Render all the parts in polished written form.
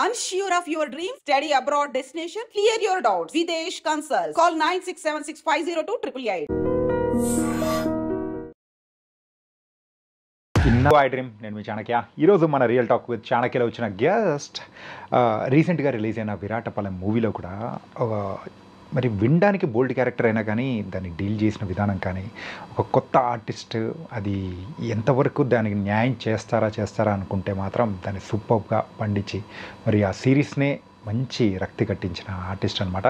Unsure of your dream? Study abroad destination? Clear your doubts. Videsh Consult. Call 9676502888. ఇన్నో iDream నేను మీ చాణక్య. ఈరోజు మన రియల్ టాక్ విత్ చాణక్యలో వచ్చిన గెస్ట్ రీసెంట్గా రిలీజ్ అయిన విరాటపాలెం మూవీలో కూడా మరి వినడానికి బోల్డ్ క్యారెక్టర్ అయినా కానీ దాన్ని డీల్ చేసిన విధానం కానీ ఒక కొత్త ఆర్టిస్ట్ అది ఎంతవరకు దానికి న్యాయం చేస్తారా అనుకుంటే మాత్రం దాన్ని సూపర్గా పండించి మరి ఆ సిరీస్నే మంచి రక్తి కట్టించిన ఆర్టిస్ట్ అనమాట.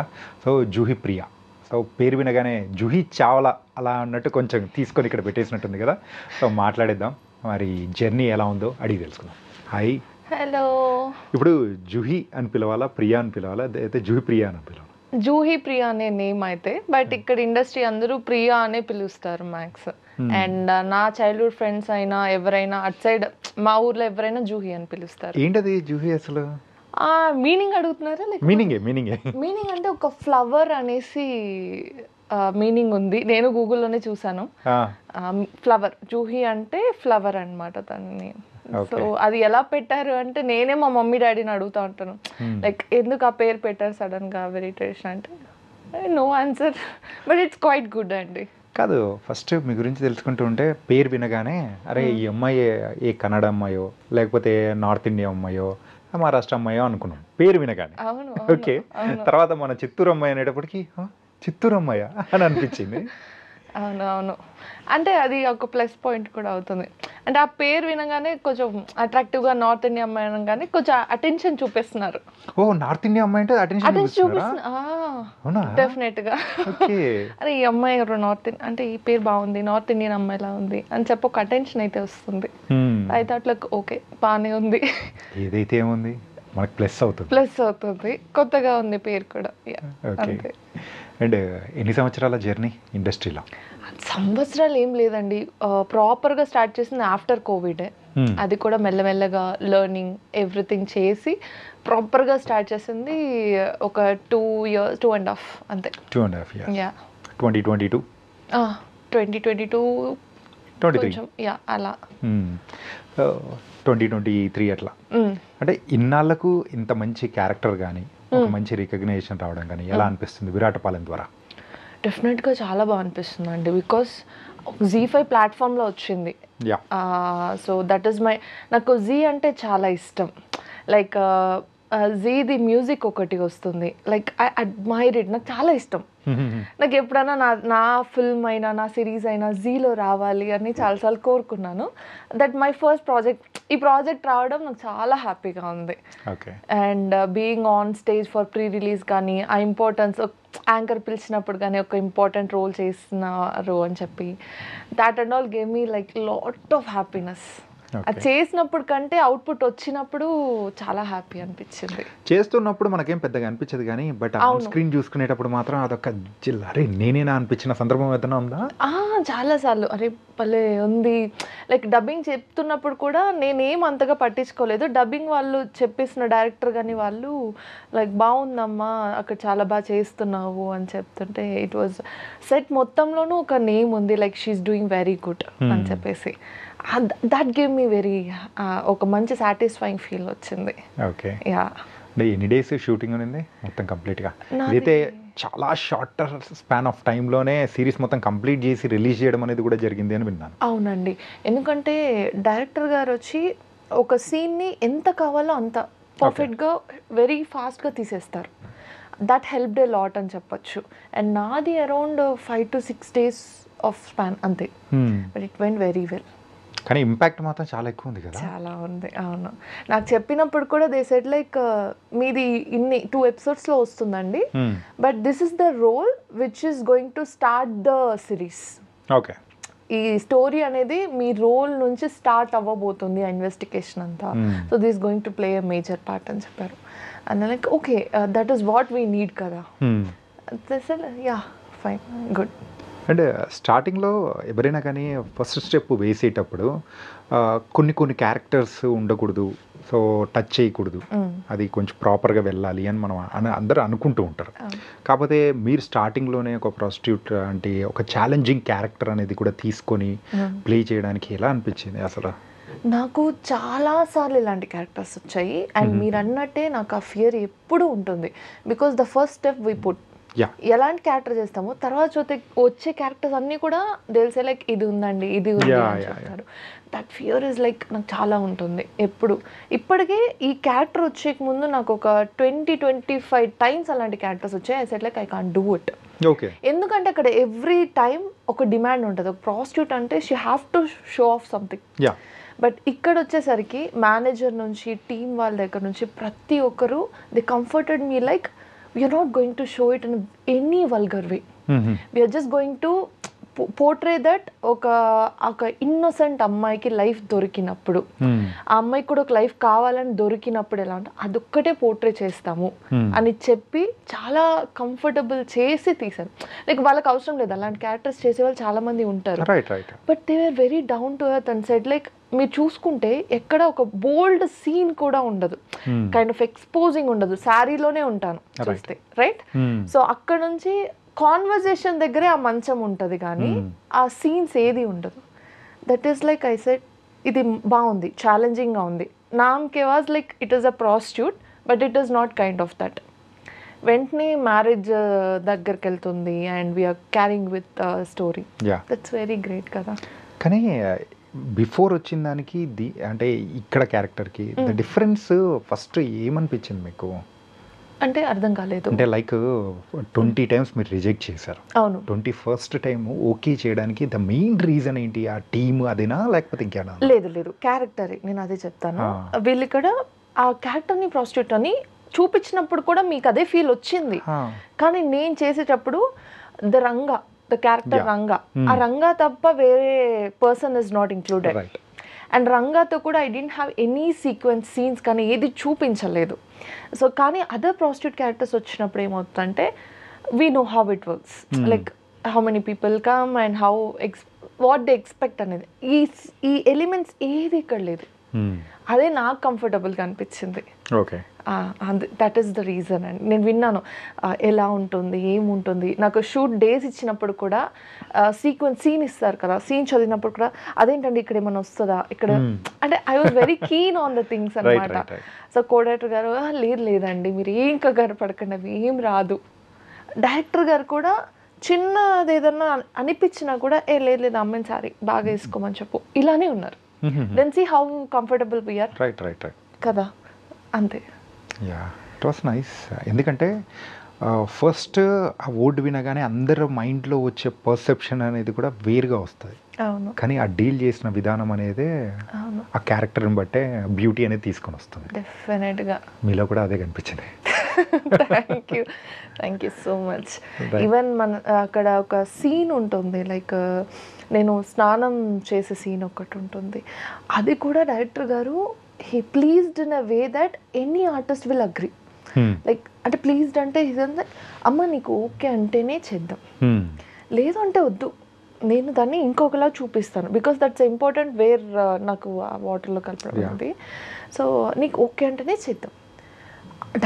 సో జూహీ ప్రియా. సో పేరు వినగానే జూహీ చావలా అలా అన్నట్టు కొంచెం తీసుకొని ఇక్కడ పెట్టేసినట్టుంది కదా. సో మాట్లాడేద్దాం, మరి జర్నీ ఎలా ఉందో అడిగి తెలుసుకుందాం. హాయ్. హలో. ఇప్పుడు జూహీ అని పిలవాలా, ప్రియా అని పిలవాలా, అయితే జూహీ ప్రియా అని పిలవాలా? జూహీ ప్రియా అనే నేమ్ అయితే, బట్ ఇక్కడ ఇండస్ట్రీ అందరూ ప్రియా అనే పిలుస్తారు మ్యాక్స్. అండ్ నా చైల్డ్హుడ్ ఫ్రెండ్స్ అయినా ఎవరైనా అట్ సైడ్ మా ఊర్లో ఎవరైనా జూహీ అని పిలుస్తారు. ఏంటది జూహీ అసలు? మీనింగ్ అడుగుతున్నారా? మీనింగ్ అంటే ఒక ఫ్లవర్ అనేసి మీనింగ్ ఉంది. నేను గూగుల్లోనే చూసాను. ఫ్లవర్, జూహీ అంటే ఫ్లవర్ అనమాట దాన్ని. సో అది ఎలా పెట్టారు అంటే నేనే మా మమ్మీ డాడీని అడుగుతా ఉంటాను, లైక్ ఎందుకు ఆ పేరు పెట్టారు సడన్ గా వెరీ ట్రెడిషన్ అంటే no answer, but it's quite good అండి. కాదు, ఫస్ట్ మీ గురించి తెలుసుకుంటూ ఉంటే పేరు వినగానే అరే ఈ అమ్మాయి ఏ కన్నడ అమ్మాయో లేకపోతే నార్త్ ఇండియా అమ్మాయో మహారాష్ట్ర అమ్మాయో అనుకున్నాం పేరు వినగానే. ఓకే, తర్వాత మన చిత్తూరు అమ్మాయి అనేటప్పటికి చిత్తూరు అమ్మాయ అని అనిపించింది. అవును, అంటే అది ఒక ప్లస్ పాయింట్ కూడా అవుతుంది. అంటే ఆ పేరు వినగానే కొంచెం అట్రాక్టివ్గా నార్త్ ఇండియా అమ్మాయి అనగానే కొంచెం అటెన్షన్ చూపిస్తున్నారు. ఓ, నార్త్ ఇండియా అమ్మాయి అంటే అటెన్షన్ చూపిస్తున్నారు డెఫినెట్గా. అరే ఈ అమ్మాయి ఎవరు నార్త్ అంటే ఈ పేరు బాగుంది, నార్త్ ఇండియన్ అమ్మాయిలా ఉంది అని చెప్పి ఒక అటెన్షన్ అయితే వస్తుంది. అయితే అట్లా ఓకే బాగానే ఉంది, ఏదైతే ఏముంది మనకు ప్లస్ అవుతుంది. కొత్తగా ఉంది పేరు కూడా. అండ్ ఎన్ని సంవత్సరాల జర్నీ ఇండస్ట్రీలో? సంవత్సరాలు ఏం లేదండి, ప్రాపర్గా స్టార్ట్ చేసింది ఆఫ్టర్ కోవిడ్. అది కూడా మెల్లమెల్లగా లెర్నింగ్ ఎవ్రీథింగ్ చేసి ప్రాపర్గా స్టార్ట్ చేసింది ఒక 2 years 2.5 అంతే. 2.5 years. 2022 కొంచెం అలా 2023 అట్లా. అంటే ఇన్నాళ్లకు ఇంత మంచి క్యారెక్టర్ కానీ ఒక మంచి రికగ్నిషన్ రావడం కానీ ఎలా అనిపిస్తుంది విరాటపాలెం ద్వారా? డెఫినెట్గా చాలా బాగా అనిపిస్తుంది అండి, బికాస్ ZEE5 ప్లాట్ఫామ్లో వచ్చింది. సో దట్ ఈస్ నాకు జీ అంటే చాలా ఇష్టం. లైక్ జీది మ్యూజిక్ ఒకటి వస్తుంది, లైక్ ఐ అడ్మైర్ ఇట్, నాకు చాలా ఇష్టం. నాకు ఎప్పుడైనా నా ఫిల్మ్ అయినా నా సిరీస్ అయినా జీలో రావాలి అని చాలాసార్లు కోరుకున్నాను. That my first project. ఈ ప్రాజెక్ట్ రావడం నాకు చాలా హ్యాపీగా ఉంది. And being on stage for pre release కానీ ఆ ఇంపార్టెన్స్, యాంకర్ పిలిచినప్పుడు కానీ ఒక ఇంపార్టెంట్ రోల్ చేస్తున్నారు అని చెప్పి that and all gave me like lot of happiness. అది చేసినప్పుడు కంటే అవుట్పుట్ వచ్చినప్పుడు చాలా హ్యాపీ అనిపించింది. చేస్తున్నప్పుడు మనకేం పెద్దగా అనిపించదు కానీ బట్ ఆన్ స్క్రీన్ చూసుకునేటప్పుడు మాత్రం అదొక అరే నేనేనా అనిపించిన సందర్భం ఏదైనా ఉందా? చాలాసార్లు అరే భలే ఉంది. లైక్ డబ్బింగ్ చెప్తున్నప్పుడు కూడా నేనేం అంతగా పట్టించుకోలేదు. డబ్బింగ్ వాళ్ళు చెప్పేసిన డైరెక్టర్ కానీ వాళ్ళు లైక్ బాగుందమ్మా అక్కడ చాలా బాగా చేస్తున్నావు అని చెప్తుంటే ఇట్ వాజ్ సెట్ మొత్తంలోనూ ఒక నేమ్ ఉంది, like she's doing very good అని చెప్పేసి దట్ గివ్ మీ వెరీ ఒక మంచి సాటిస్ఫైయింగ్ ఫీల్ వచ్చింది. ఓకే, ఎన్ని డేస్ షూటింగ్ ఉంది మొత్తం కంప్లీట్గా? ఇదైతే చాలా షార్టర్ స్పాన్ ఆఫ్ టైంలోనే సిరీస్ మొత్తం కంప్లీట్ చేసి రిలీజ్ చేయడం అనేది కూడా జరిగింది అని విన్నాను. అవునండి, ఎందుకంటే డైరెక్టర్ గారు వచ్చి ఒక సీన్ని ఎంత కావాలో అంత పర్ఫెక్ట్గా వెరీ ఫాస్ట్గా తీసేస్తారు. దట్ హెల్ప్డ్ ఏ లాట్ అని చెప్పొచ్చు. అండ్ నాది around 5 to 6 days of span అంతే, but it went very well. కానీ ఇంపాక్ట్ మాత్రం చాలా ఎక్కువ ఉంది కదా? చాలా ఉంది. అవును, నాకు చెప్పినప్పుడు కూడా దే సెడ్ లైక్ మీది ఇన్ని 2 episodes వస్తుందండి, but this is the role which is going to start the series. Okay, ఈ స్టోరీ అనేది మీ రోల్ నుంచి స్టార్ట్ అవ్వబోతుంది ఆ ఇన్వెస్టిగేషన్ అంతా. So this going to play a major part అని చెప్పారు. And like okay that is what we need కదా. Fine, good. అండ్ స్టార్టింగ్లో ఎవరైనా కానీ ఫస్ట్ స్టెప్ వేసేటప్పుడు కొన్ని క్యారెక్టర్స్ ఉండకూడదు, సో టచ్ చేయకూడదు, అది కొంచెం ప్రాపర్గా వెళ్ళాలి అని మనం అందరూ అనుకుంటూ ఉంటారు. కాకపోతే మీరు స్టార్టింగ్లోనే ఒక ప్రాస్టిట్యూట్ అంటే ఒక ఛాలెంజింగ్ క్యారెక్టర్ అనేది కూడా తీసుకొని ప్లే చేయడానికి ఎలా అనిపించింది అసలు? నాకు చాలాసార్లు ఇలాంటి క్యారెక్టర్స్ వచ్చాయి అండ్ మీరు అన్నట్టే నాకు ఆ ఫియర్ ఎప్పుడూ ఉంటుంది because the first step we put ఎలాంటి క్యారెక్టర్ చేస్తామో తర్వాత వచ్చే క్యారెక్టర్స్ అన్నీ కూడా తెలిసే లైక్ ఇది ఉందండి ఇది ఉంది అని చెప్తారు. దట్ ఫియర్ ఇస్ లైక్ నాకు చాలా ఉంటుంది ఎప్పుడు. ఇప్పటికే ఈ క్యారెక్టర్ వచ్చే ముందు నాకు ఒక 20-25 టైమ్స్ అలాంటి క్యారెక్టర్స్ వచ్చాయి. I said like I can't do it. ఎందుకంటే అక్కడ ఎవ్రీ టైం ఒక డిమాండ్ ఉంటుంది. ఒక ప్రాస్టిట్యూట్ అంటే she have to show off something. But ఇక్కడ వచ్చేసరికి మేనేజర్ నుంచి టీం వాళ్ళ దగ్గర నుంచి ప్రతి ఒక్కరు they comforted me like we're not going to show it in any vulgar way. We're just going to portray that ఒక ఇన్నోసెంట్ అమ్మాయికి లైఫ్ దొరికినప్పుడు ఆ అమ్మాయికి కూడా ఒక లైఫ్ కావాలని దొరికినప్పుడు ఎలా అంటే అదొక్కటే పోర్ట్రే చేస్తాము అని చెప్పి చాలా కంఫర్టబుల్ చేసి తీశారు. లైక్ వాళ్ళకి అవసరం లేదు అలాంటి క్యారెక్టర్స్ చేసే వాళ్ళు చాలా మంది ఉంటారు. But they are very down to earth and said like మీరు చూసుకుంటే ఎక్కడ ఒక బోల్డ్ సీన్ కూడా ఉండదు, కైండ్ ఆఫ్ ఎక్స్పోజింగ్ ఉండదు, శారీలోనే ఉంటాను చూస్తే రైట్. సో అక్కడ నుంచి కాన్వర్జేషన్ దగ్గరే ఆ మంచం ఉంటుంది కానీ ఆ సీన్స్ ఏది ఉండదు. That is like I said ఇది బాగుంది, ఛాలెంజింగ్గా ఉంది. నామ్కే వాజ్ like it is a prostitute but it is not kind of that. వెంటనే మ్యారేజ్ దగ్గరికి వెళ్తుంది and we're carrying with story. That's very great కదా. కానీ బిఫోర్ వచ్చిన దానికి అంటే ఇక్కడ క్యారెక్టర్కి ద డిఫరెన్స్ ఫస్ట్ ఏమనిపించింది మీకు? అంటే అర్థం కాలేదు. అంటే లైక్ 20 టైమ్స్ మీరు రిజెక్ట్ చేశారు. అవును. 21st టైం ఓకే చేయడానికి ద మెయిన్ రీజన్ ఏంటి? ఆ టీమ్ అదేనా లేకపోతే ఇంకేనా? లేదు క్యారెక్టర్. నేను అదే చెప్తాను. వీళ్ళు ఇక్కడ ఆ క్యారెక్టర్ని ప్రాస్టిట్యూట్ అని చూపించినప్పుడు కూడా మీకు అదే ఫీల్ వచ్చింది. కానీ నేను చేసేటప్పుడు ద క్యారెక్టర్ రంగా, ఆ రంగా తప్ప వేరే person is not included. And రంగాతో కూడా I didn't have any sequence scenes కానీ ఏది చూపించలేదు. సో కానీ అదర్ ప్రాస్టిట్యూట్ క్యారెక్టర్స్ వచ్చినప్పుడు ఏమవుతుందంటే we know how it works, like how many people come and how what they expect అనేది. ఈ ఎలిమెంట్స్ ఏది ఇక్కడ లేదు. అదే నాకు కంఫర్టబుల్గా అనిపించింది. Okay, that is the reason. And నేను విన్నాను ఎలా ఉంటుంది ఏముంటుంది. నాకు షూట్ డేస్ ఇచ్చినప్పుడు కూడా సీన్ ఇస్తారు కదా, సీన్ చదివినప్పుడు కూడా అదేంటండి ఇక్కడ ఏమైనా వస్తుందా ఇక్కడ అంటే I was very keen on the things అనమాట. సో కోడైరెక్టర్ గారు లేదండి మీరు ఏం కంగారు పడకండి అవి ఏం రాదు. డైరెక్టర్ గారు కూడా చిన్నది ఏదన్నా అనిపించినా కూడా లేదు అమ్మాయిని సారీ బాగా వేసుకోమని చెప్పు ఇలానే ఉన్నారు. Then see how comfortable we're. Right కదా, అంతే. It was nice. ఎందుకంటే ఫస్ట్ ఆ వర్డ్ వినగానే అందరి మైండ్లో వచ్చే పర్సెప్షన్ అనేది కూడా వేరుగా వస్తుంది. అవును. కానీ ఆ డీల్ చేసిన విధానం అనేది ఆ క్యారెక్టర్ని బట్టే బ్యూటీ అనేది తీసుకొని వస్తుంది. డెఫినెట్గా మీలో కూడా అదే కనిపించింది. Thank you so much. Even అక్కడ ఒక సీన్ ఉంటుంది, లైక్ నేను స్నానం చేసే సీన్ ఒకటి ఉంటుంది. అది కూడా డైరెక్టర్ గారు he pleased in a way that any artist will agree. Like అంటే ప్లీజ్డ్ అంటే ఇదంతా అమ్మ నీకు ఓకే అంటేనే చేద్దాం, లేదు అంటే వద్దు, నేను దాన్ని ఇంకొకలా చూపిస్తాను బికాస్ దట్స్ ఇంపార్టెంట్ వేర్ నాకు వాటర్లో కలపడం ఉంది. సో నీకు ఓకే అంటేనే చేద్దాం.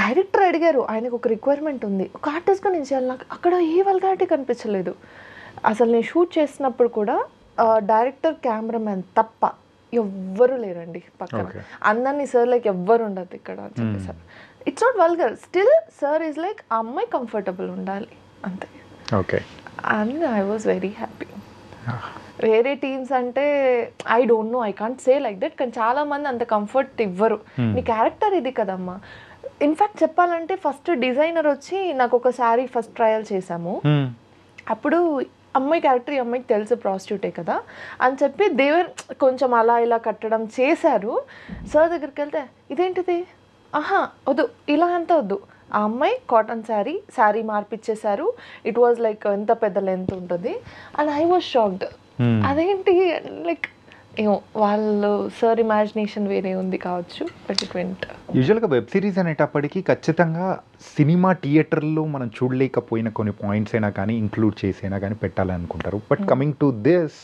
డైరెక్టర్ అడిగారు, ఆయనకు ఒక రిక్వైర్మెంట్ ఉంది, ఒక ఆర్టిస్ట్గా నేను చేయాలి. నాకు అక్కడ ఏ వల్గారిటీ కనిపించలేదు. అసలు నేను షూట్ చేసినప్పుడు కూడా డైరెక్టర్ కెమెరామెన్ తప్ప ఎవ్వరు లేరండి పక్కన. అందరినీ సార్ లైక్ ఎవ్వరు ఉండదు ఇక్కడ అని చెప్పేసారు. It's not vulgar, still sir is like ఆ అమ్మాయి కంఫర్టబుల్ ఉండాలి అంతే. Okay, and I was very happy. వేరే టీమ్స్ అంటే I don't know, I can't say like that. కానీ చాలా మంది అంత కంఫర్ట్ ఇవ్వరు. నీ క్యారెక్టర్ ఇది కదమ్మా. ఇన్ఫ్యాక్ట్ చెప్పాలంటే ఫస్ట్ డిజైనర్ వచ్చి నాకు ఒక శారీ ఫస్ట్ ట్రయల్ చేశాము. అప్పుడు అమ్మాయి క్యారెక్టర్ ఈ అమ్మాయికి తెలుసు ప్రాస్టిట్యూటే కదా అని చెప్పి దేవర్ కొంచెం అలా ఇలా కట్టడం చేశారు. సార్ దగ్గరికి వెళ్తే ఇదేంటిది, వద్దు ఇలా అంతా వద్దు, ఆ అమ్మాయి కాటన్ శారీ మార్పిచ్చేశారు. ఇట్ వాజ్ లైక్ ఎంత పెద్ద లెంత్ ఉంటుంది. And I was shocked. అదేంటి లైక్ ఏమో వాళ్ళు సార్ ఇమాజినేషన్ వేరే ఉంది కావచ్చు, బట్ ఇట్ వెంట్. యూజువల్గా వెబ్ సిరీస్ అనేటప్పటికీ ఖచ్చితంగా సినిమా థియేటర్లో మనం చూడలేకపోయిన కొన్ని పాయింట్స్ అయినా కానీ ఇంక్లూడ్ చేసైనా కానీ పెట్టాలని అనుకుంటారు. బట్ కమింగ్ టు దిస్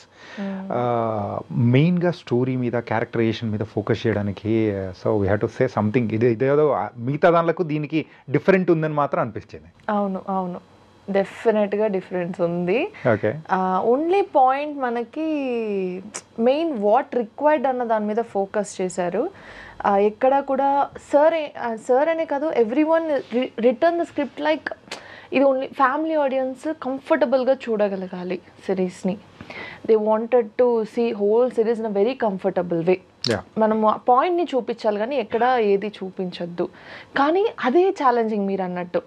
మెయిన్గా స్టోరీ మీద క్యారెక్టరైజేషన్ మీద ఫోకస్ చేయడానికి so we have to say something. ఇదేదో మిగతా దానిలకు దీనికి డిఫరెంట్ ఉందని మాత్రం అనిపించింది. అవును డెఫినెట్గా డిఫరెన్స్ ఉంది. ఓకే. ఓన్లీ పాయింట్ మనకి మెయిన్ వాట్ రిక్వైర్డ్ అన్న దాని మీద ఫోకస్ చేశారు. ఎక్కడ కూడా సార్ అనే కాదు, everyone return the script like ఇది ఓన్లీ ఫ్యామిలీ ఆడియన్స్ కంఫర్టబుల్గా చూడగలగాలి సిరీస్ని. They wanted to see whole series in a very comfortable way. మనం ఆ పాయింట్ని చూపించాలి కానీ ఎక్కడ ఏది చూపించొద్దు. కానీ అదే ఛాలెంజింగ్ మీరు అన్నట్టు.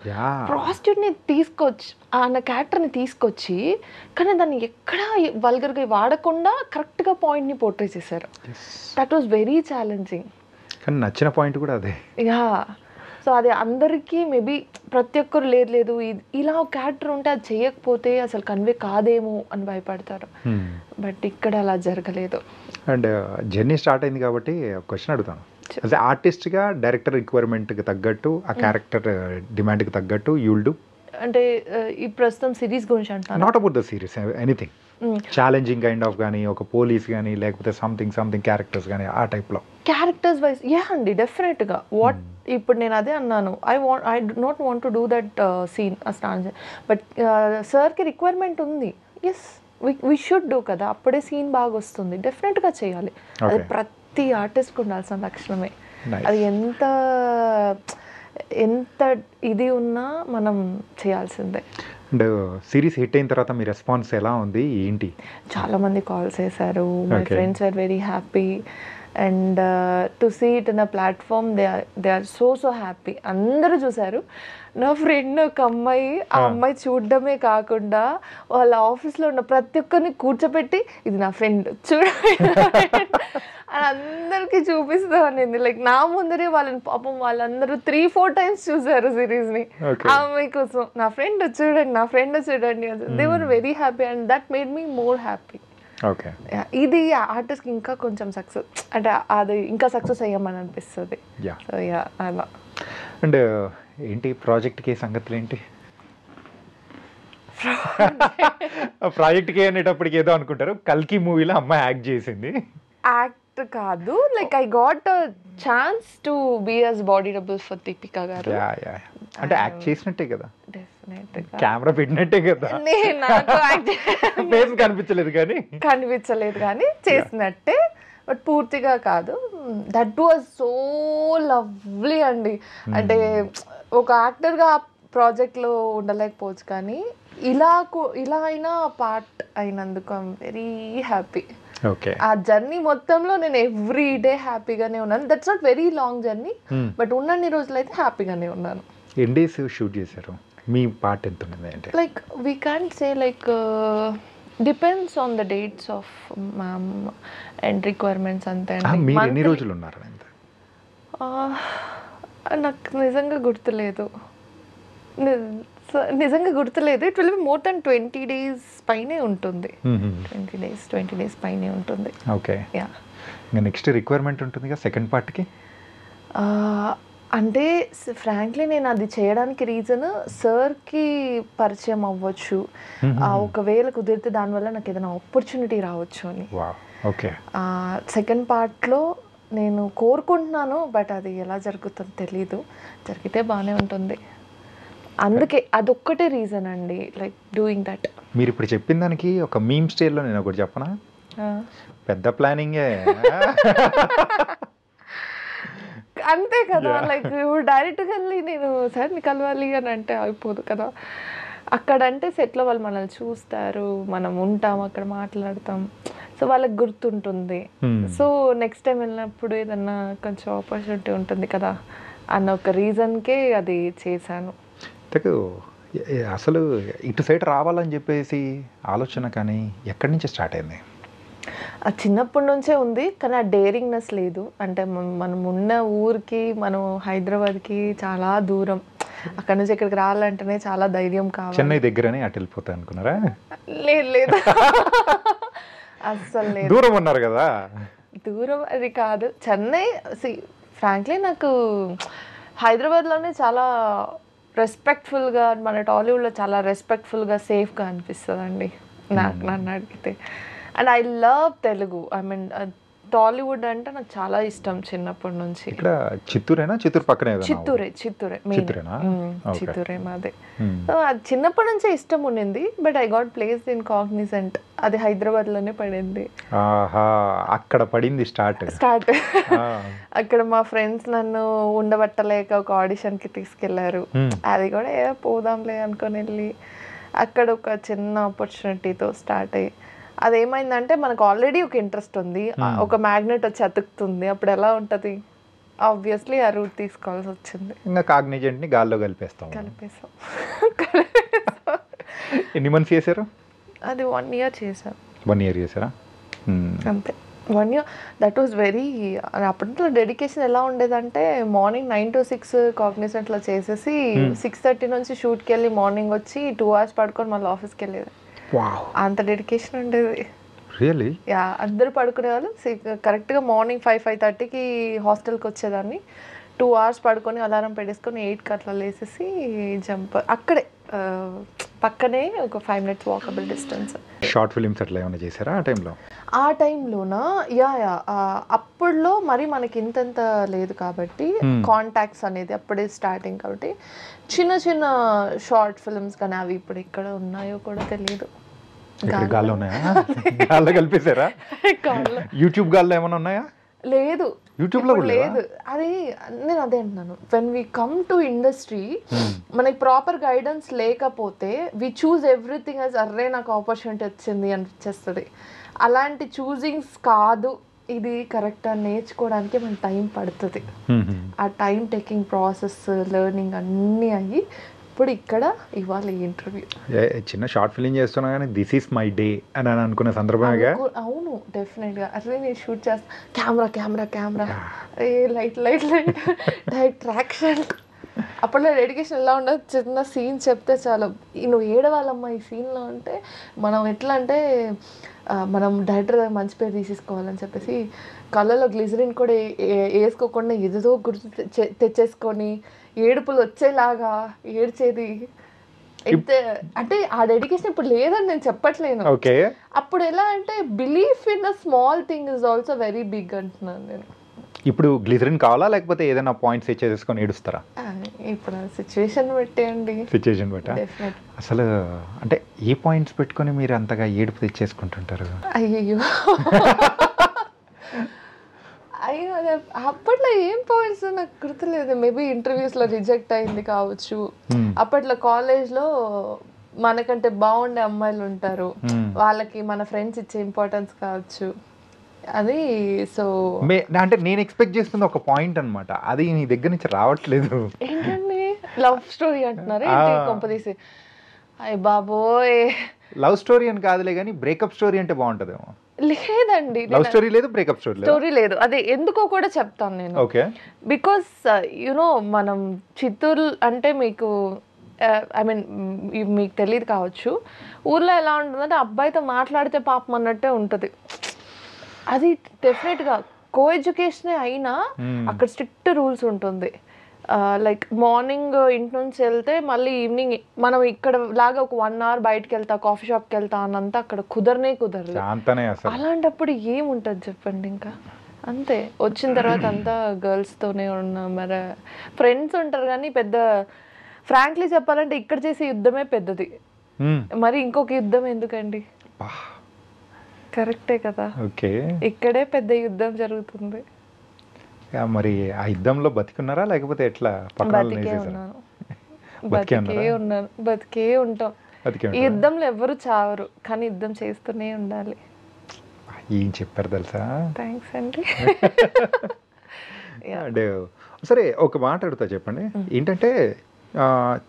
ప్రాస్టిట్యూట్ని తీసుకొచ్చి అన్న క్యారెక్టర్ని తీసుకొచ్చి కానీ దాన్ని ఎక్కడా వల్గర్గా వాడకుండా కరెక్ట్గా పాయింట్ని పోర్ట్రే చేశారు. That was very challenging. కానీ నచ్చిన పాయింట్ కూడా అదే. యా. సో అది అందరికీ మేబీ ప్రతి ఒక్కరు లేదు ఇలా ఒక క్యారెక్టర్ ఉంటే అది చేయకపోతే అసలు కన్వే కాదేమో అని భయపడతారు. బట్ ఇక్కడ అలా జరగలేదు. అండ్ జర్నీ స్టార్ట్ అయింది కాబట్టి క్వశ్చన్ అడుగుతాను. యాజ్ ఆర్టిస్ట్గా డైరెక్టర్ రిక్వైర్మెంట్కి తగ్గట్టు ఆ క్యారెక్టర్ డిమాండ్కి తగ్గట్టు యూ విల్ డూ. అంటే ఈ ప్రస్తుతం సిరీస్ గురించి అంటాను. Not about the series, anything challenging kind of కానీ, ఒక పోలీస్ కానీ, లేకపోతే సంథింగ్ క్యారెక్టర్స్ కానీ ఆ టైప్లో. క్యారెక్టర్స్ వైజ్ యా అండి, డెఫినెట్గా. వాట్ ఇప్పుడు నేను అదే అన్నాను, I do not want to do that scene start, but సార్కి రిక్వైర్మెంట్ ఉంది. ఎస్ వి షుడ్ డూ కదా, అప్పుడే సీన్ బాగా వస్తుంది. డెఫినెట్గా చేయాలి. అది ప్రతి ఆర్టిస్ట్కి ఉండాల్సిన లక్షణమే. అది ఎంత ఇది ఉన్నా మనం చేయాల్సిందే. అండ్ సిరీస్ హిట్ అయిన తర్వాత మీ రెస్పాన్స్ ఎలా ఉంది ఏంటి? చాలామంది కాల్స్ చేశారు. My friends are very happy and to see it in a platform they are so happy. అందరూ చూశారు. నా ఫ్రెండ్ ఒక అమ్మాయి, ఆ అమ్మాయి చూడడమే కాకుండా వాళ్ళ ఆఫీస్లో ఉన్న ప్రతి ఒక్కరిని కూర్చోపెట్టి ఇది నా ఫ్రెండ్ చూడండి అని అందరికీ చూపిస్తా అనేది. లైక్ నా ముందరే వాళ్ళని పాపం వాళ్ళందరూ 3-4 times చూసారు సిరీస్ని ఆ అమ్మాయి కోసం. నా ఫ్రెండ్ చూడండి they were very happy and that made me more happy. ఇది ఆర్టిస్ట్ ఇంకా కొంచెం సక్సెస్, అంటే అది ఇంకా సక్సెస్ అయ్యామని అనిపిస్తుంది. సో యా అలా. అండ్ ఏంటి ప్రాజెక్ట్కి సంగతులు ఏంటి? ప్రాజెక్ట్కి అనేటప్పటికి ఏదో అనుకుంటారు, కల్కి మూవీలో అమ్మాయి యాక్ట్ చేసింది. యాక్ట్ కాదు, like I got a chance to be as body double for Deepika garu. అంటే యాక్ట్ చేసినట్టే కదా, డెఫినెట్గా కెమెరా పెట్టినట్టే కదా. నాకు ఫేస్ కనిపించలేదు కానీ చేసినట్టే, బట్ పూర్తిగా కాదు. దట్ వాజ్ సో లవ్లీ అండి. అంటే ఒక యాక్టర్గా ప్రాజెక్ట్లో ఉండలేకపోవచ్చు కానీ ఇలా అయినా పార్ట్ అయినందుకు ఐఎమ్ వెరీ హ్యాపీ. ఆ జర్నీ మొత్తంలో నేను ఎవ్రీ డే హ్యాపీగానే ఉన్నాను. That's not very long journey, but ఉన్నన్ని రోజులు అయితే హ్యాపీగానే ఉన్నాను. ఎన్ని డేస్ షూట్ చేశారు? మీ పార్ట్ ఎంత ఉంది అంటే? Like we can't say, like depends on the dates of ma'am and requirements అంతే. మీరు ఎన్ని రోజులు ఉన్నారు? నాకు నిజంగా గుర్తులేదు. It will be more than 20 days పైనే ఉంటుంది. 20 days పైనే ఉంటుంది. ఓకే. యా. ఇంకా నెక్స్ట్ రిక్వైర్మెంట్ ఉంటుంది కదా సెకండ్ పార్ట్కి. అంటే ఫ్రాంక్లీ నేను అది చేయడానికి రీజన్ సార్కి పరిచయం అవ్వచ్చు, ఒకవేళ కుదిరితే దానివల్ల నాకు ఏదైనా ఆపర్చునిటీ రావచ్చు అని. ఓకే. సెకండ్ పార్ట్లో నేను కోరుకుంటున్నాను, బట్ అది ఎలా జరుగుతుందో తెలీదు. జరిగితే బాగానే ఉంటుంది. అందుకే అదొక్కటే రీజన్ అండి, లైక్ డూయింగ్ దట్. మీరు ఇప్పుడు చెప్పిన దానికి ఒక మీమ్ స్టైల్లో నేను ఒకటి చెప్పనా? పెద్ద ప్లానింగే. అంతే కదా, లైక్ డైరెక్ట్గా వెళ్ళి నేను సార్ని కలవాలి అని అంటే అయిపోదు కదా. అక్కడంటే సెట్లో వాళ్ళు మనల్ని చూస్తారు, మనం ఉంటాం, అక్కడ మాట్లాడతాం, సో వాళ్ళకి గుర్తుంటుంది. సో నెక్స్ట్ టైం వెళ్ళినప్పుడు ఏదన్నా కొంచెం ఆపర్చునిటీ ఉంటుంది కదా అన్న ఒక రీజన్కే అది చేశాను. అసలు ఇటు సైడ్ రావాలని చెప్పేసి ఆలోచన కానీ ఎక్కడి నుంచి స్టార్ట్ అయింది? అది చిన్నప్పటి నుంచే ఉంది, కానీ ఆ డేరింగ్నెస్ లేదు. అంటే మనం ఉన్న ఊరికి, మనం హైదరాబాద్కి చాలా దూరం. అక్కడ నుంచి ఇక్కడికి రావాలంటేనే చాలా ధైర్యం కావాలి. చెన్నై దగ్గరనే అటు వెళ్ళిపోతా అనుకున్నారా? లేదు అస్సలు లేదు. దూరం ఉన్నారు కదా. దూరం అది కాదు, చెన్నై. ఫ్రాంక్లీ నాకు హైదరాబాద్లోనే చాలా రెస్పెక్ట్ఫుల్గా, మన టాలీవుడ్లో చాలా రెస్పెక్ట్ఫుల్గా సేఫ్గా అనిపిస్తుంది అండి నాకు, నన్ను అడిగితే. And I love Telugu. I mean Tollywood అంటే నాకు చాలా ఇష్టం చిన్నప్పటి నుంచి. ఇక్కడ చిత్తూరేనా? చిత్తూరు పక్కనే కదా? చిత్తూరే మెయిన్. చిత్తూరేనా? చిత్తూరే మాదే. సో అది చిన్నప్పటి నుంచే ఇష్టం ఉండింది. But I got placed in Cognizant. అది హైదరాబాద్లోనే పడింది. అక్కడ పడింది స్టార్ట్. అక్కడ మా ఫ్రెండ్స్ నన్ను ఉండబట్టలేక ఒక ఆడిషన్కి తీసుకెళ్లారు. అది కూడా ఏదో పోదాంలే అనుకొని వెళ్ళి అక్కడ ఒక చిన్న ఆపర్చునిటీతో స్టార్ట్ అయ్యి అదేమైందంటే మనకు ఆల్రెడీ ఒక ఇంట్రెస్ట్ ఉంది, ఒక మ్యాగ్నెట్ వచ్చి అతుకుతుంది. అప్పుడు ఎలా ఉంటుంది, ఆబ్వియస్లీ ఆ రూట్ తీసుకోవాల్సి వచ్చింది. ఇంకా కాగ్నిజెంట్ని గాల్లో కలిపేసాం. ఎన్ని మంత్స్ చేశారు? అది 1 year చేశాను. 1 year చేశారా? అంతే, 1 year. దట్ వాజ్ వెరీ, అప్పట్లో డెడికేషన్ ఎలా ఉండేదంటే మార్నింగ్ 9 to 6 కాగ్నిజెంట్లో చేసేసి 6:30 నుంచి షూట్కి వెళ్ళి మార్నింగ్ వచ్చి 2 hours పడుకొని మళ్ళీ ఆఫీస్కి వెళ్ళేది. అంత డెడికేషన్ ఉండేది. రియల్లీ? యా, అందరూ పడుకునే వాళ్ళు. కరెక్ట్గా మార్నింగ్ 5-5:30కి హాస్టల్కి వచ్చేదాన్ని. 2 hours పడుకొని అలారం పెట్టేసుకొని 8కి అట్లా లేసేసి జంప్. అక్కడే పక్కనే ఒక 5 minutes walkable distance. Short films అట్లా ఏమైనా చేశారా ఆ టైంలో? ఆ టైంలోనా? యా, అప్పుడులో మరి మనకి ఇంతంత లేదు కాబట్టి, కాంటాక్ట్స్ అనేది అప్పుడే స్టార్టింగ్ కాబట్టి చిన్న చిన్న షార్ట్ ఫిల్మ్స్ కానీ అవి ఇప్పుడు ఎక్కడ ఉన్నాయో కూడా తెలియదు. గాల్లో ఉన్నాయా? గాల్లో కలిపేశారా? యూట్యూబ్ గాల్లో ఏమైనా ఉన్నాయా? లేదు, యూట్యూబ్లో లేదు. అది నేను అదే అంటున్నాను, when we come to industry మనకి ప్రాపర్ గైడెన్స్ లేకపోతే వి చూజ్ ఎవ్రీథింగ్ యాజ్ అర్రే నాకు ఆపర్చునిటీ వచ్చింది అనిపించేస్తుంది. అలాంటి చూజింగ్స్ కాదు, ఇది కరెక్ట్ అని నేర్చుకోవడానికి మన టైం పడుతుంది. ఆ టైం టేకింగ్ ప్రాసెస్, లెర్నింగ్ అన్నీ అయ్యి ఇప్పుడు ఇక్కడ ఇవాళ ఇంటర్వ్యూ. చిన్న షార్ట్ ఫిలిం చేస్తున్నా కానీ దిస్ ఈస్ మై డే అని అనుకునే సందర్భంగా. అవును, డెఫినెట్గా. అట్లే నేను షూట్ చేస్తాను, కెమెరా లైట్ డైరెక్ట్ ట్రాక్షన్. అప్పట్లో డెడికేషన్ ఎలా ఉండదు, చిన్న సీన్ చెప్తే చాలు నువ్వు ఏడవాలమ్మా ఈ సీన్లో అంటే, మనం ఎట్లా అంటే మనం డైరెక్టర్ మంచి పేరు తీసేసుకోవాలని చెప్పేసి కళ్ళలో గ్లిజరిన్ కూడా వేసుకోకుండా ఏదో గుర్తు తెచ్చేసుకొని ఏడుపులు వచ్చేలాగా ఏడ్చేది. అంటే ఆ డెడికేషన్ ఇప్పుడు లేదని నేను చెప్పట్లేను. అప్పుడు ఎలా అంటే belief in a small thing is also very big అంటున్నాను నేను. ఇప్పుడు గ్లిజరిన్ కావాలా లేకపోతే ఏదైనా పాయింట్స్ చేసుకొని ఏడుస్తారా? ఇప్పుడు సిచ్యువేషన్ పెట్టేయండి. సిచ్యువేషన్ బట్టా? అసలు అంటే ఏ పాయింట్స్ పెట్టుకొని మీరు అంతగా ఏడుపు తెచ్చేసుకుంటుంటారు? అయ్యో అదే అప్పట్లో ఏం పాయింట్స్ నాకు గుర్తులేదు. మేబీ ఇంటర్వ్యూస్లో రిజెక్ట్ అయింది కావచ్చు. అప్పట్లో కాలేజ్లో మనకంటే బాగుండే అమ్మాయిలు ఉంటారు, వాళ్ళకి మన ఫ్రెండ్స్ ఇచ్చే ఇంపార్టెన్స్ కావచ్చు అది. సో అంటే నేను ఎక్స్పెక్ట్ చేస్తుంది ఒక పాయింట్ అనమాట, అది నీ దగ్గర నుంచి రావట్లేదు. ఏంటండి, లవ్ స్టోరీ అంటున్నారు కొంపదీసి? అయ్య బాబోయ్, లవ్ స్టోరీ అని కాదులే కానీ బ్రేకప్ స్టోరీ అంటే బాగుంటుందేమో. లేదండి, లవ్ స్టోరీ లేదు, బ్రేకప్ స్టోరీ లేదు. అదే ఎందుకో కూడా చెప్తాను నేను. ఓకే, బికాస్ యునో మనం చిత్తూరు అంటే మీకు ఐ మీన్ మీకు తెలియదు కావచ్చు, ఊర్లో ఎలా ఉంటుందంటే అబ్బాయితో మాట్లాడితే పాపం అన్నట్టే ఉంటుంది. అది డెఫినెట్గా కో ఎడ్యుకేషనే అయినా అక్కడ స్ట్రిక్ట్ రూల్స్ ఉంటుంది. లైక్ మార్నింగ్ ఇంటి నుంచి వెళ్తే మళ్ళీ ఈవినింగ్ మనం ఇక్కడ లాగా ఒక 1 hour బయటకు వెళ్తా, కాఫీ షాప్కి వెళ్తా అన్నంతా అక్కడ కుదరదు. అలాంటప్పుడు ఏముంటుంది చెప్పండి, ఇంకా అంతే. వచ్చిన తర్వాత అంతా గర్ల్స్తోనే ఉన్నా, మరి ఫ్రెండ్స్ ఉంటారు కానీ పెద్ద ఫ్రాంక్లీ చెప్పాలంటే ఇక్కడ చేసే యుద్ధమే పెద్దది, మరి ఇంకొక యుద్ధం ఎందుకండి? కరెక్టే కదా, ఇక్కడే పెద్ద యుద్ధం జరుగుతుంది. మరి ఆ యుద్ధంలో బతికున్నారా లేకపోతే ఎట్లా? బతికే ఉంటాం. ఈ యుద్ధంలో ఎవరు చావరు, కానీ యుద్ధం చేస్తూనే ఉండాలి. ఏం చెప్పారు తెలుసా? థ్యాంక్స్ అండి. అంటే సరే ఒక మాట అడుగుతా, చెప్పండి. ఏంటంటే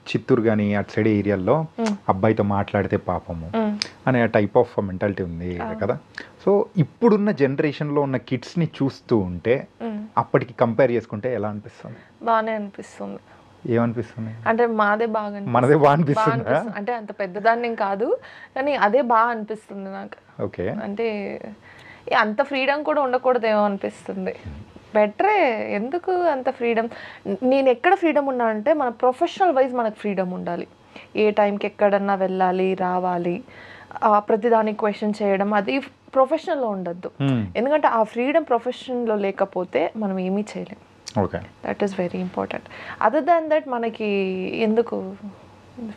చిత్తూరు కానీ అటు సైడ్ ఏరియాల్లో అబ్బాయితో మాట్లాడితే పాపము అనే టైప్ ఆఫ్ మెంటాలిటీ ఉంది కదా. సో ఇప్పుడున్న జనరేషన్లో ఉన్న కిడ్స్ని చూస్తూ ఉంటే అప్పటికి కంపేర్ చేసుకుంటే ఎలా అనిపిస్తుంది? బాగానే అనిపిస్తుంది. ఏమనిపిస్తుంది అంటే మనదే బాగా అనిపిస్తుంది. అంటే అంత పెద్దదాన్ని కాదు కానీ అదే బాగా అనిపిస్తుంది నాకు. ఓకే, అంటే అంత ఫ్రీడమ్ కూడా ఉండకూడదేమో అనిపిస్తుంది. బెటరే, ఎందుకు అంత ఫ్రీడమ్? నేను ఎక్కడ ఫ్రీడమ్ ఉన్నా అంటే మన ప్రొఫెషనల్ వైజ్ మనకు ఫ్రీడమ్ ఉండాలి. ఏ టైంకి ఎక్కడన్నా వెళ్ళాలి రావాలి, ప్రతిదానికి క్వశ్చన్ చేయడం, అది ప్రొఫెషనల్లో ఉండొద్దు. ఎందుకంటే ఆ ఫ్రీడమ్ ప్రొఫెషన్లో లేకపోతే మనం ఏమీ చేయలేం. Okay, that is very important. Other than that మనకి ఎందుకు